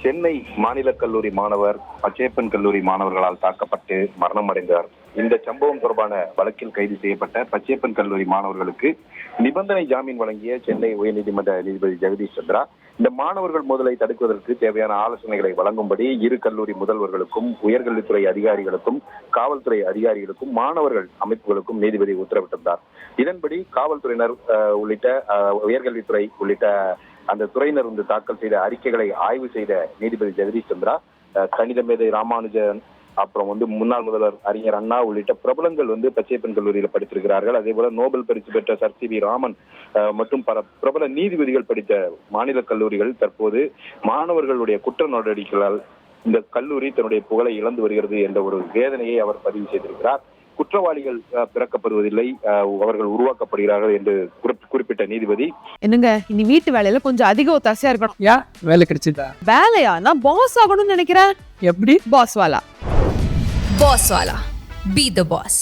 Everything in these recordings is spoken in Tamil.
சென்னை மாநில கல்லூரி மாணவர் பச்சையப்பன் கல்லூரி மாணவர்களால் தாக்கப்பட்டு மரணம் அடைந்தார். இந்த சம்பவம் தொடர்பான வழக்கில் கைது செய்யப்பட்ட பச்சையப்பன் கல்லூரி மாணவர்களுக்கு நிபந்தனை ஜாமீன் வழங்கிய சென்னை உயர்நீதிமன்ற நீதிபதி ஜெகதீஷ் சந்திரா இந்த மாணவர்கள் மோதலை தடுக்குவதற்கு தேவையான ஆலோசனைகளை வழங்கும்படி இரு கல்லூரி முதல்வர்களுக்கும் உயர்கல்வித்துறை அதிகாரிகளுக்கும் காவல்துறை அதிகாரிகளுக்கும் மாணவர்கள் அமைப்புகளுக்கும் நீதிபதி உத்தரவிட்டிருந்தார். இதன்படி காவல்துறையினர் உள்ளிட்ட உயர்கல்வித்துறை உள்ளிட்ட அந்த துறையினர் வந்து தாக்கல் செய்த அறிக்கைகளை ஆய்வு செய்த நீதிபதி ஜெகதீஷ் சந்திரா கணித மேதை ராமானுஜன், அப்புறம் முன்னாள் முதல்வர் அறிஞர் அண்ணா உள்ளிட்ட பிரபலங்கள் பச்சையப்பன் கல்லூரியில படித்திருக்கிறார்கள். அதே போல நோபல் பரிசு பெற்ற சர் சி வி ராமன் மற்றும் பல பிரபல நீதிபதிகள் படித்த மாநில கல்லூரிகள் தற்போது மாணவர்களுடைய குற்ற நடவடிக்கைகளால் இந்த கல்லூரி தன்னுடைய புகழை இழந்து வருகிறது என்ற ஒரு வேதனையை அவர் பதிவு செய்திருக்கிறார். குற்றவாளிகள் பிறக்கப்படுவதில்லை, அவர்கள் உருவாக்கப்படுகிறார்கள் என்று குறிப்பிட்ட நீதிபதி, என்னங்க இனி வீட்டு வேலையில கொஞ்சம் அதிக ஒத்தாசையா இருக்கணும். வேலை கிடைச்சிட்டா? வேலையா? நான் பாஸ் ஆகணும்னு நினைக்கிறேன். எப்படி? பாஸ் வாலா. Boss Wala. Be the boss.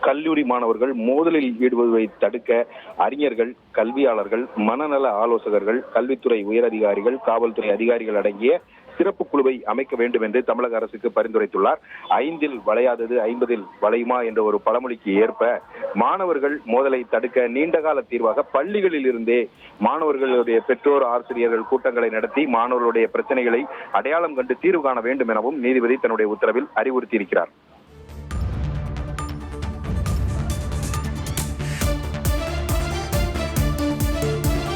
கல்லூரி மாணவர்கள் மோதலில் ஈடுபடுவதை தடுக்க அறிஞர்கள், கல்வியாளர்கள், மனநல ஆலோசகர்கள், கல்வித்துறை உயரதிகாரிகள், காவல்துறை அதிகாரிகள் அடங்கிய சிறப்பு குழுவை அமைக்க வேண்டும் என்று தமிழக அரசுக்கு பரிந்துரைத்துள்ளார். 5இல் வளையாதது 50இல் வளையுமா என்ற ஒரு பழமொழிக்கு ஏற்ப மாணவர்கள் மோதலை தடுக்க நீண்டகால தீர்வாக பள்ளிகளில் இருந்தே மாணவர்களுடைய பெற்றோர் ஆசிரியர்கள் கூட்டங்களை நடத்தி மாணவர்களுடைய பிரச்சனைகளை அடையாளம் கண்டு தீர்வு காண வேண்டும் எனவும் நீதிபதி தன்னுடைய உத்தரவில் அறிவுறுத்தியிருக்கிறார்.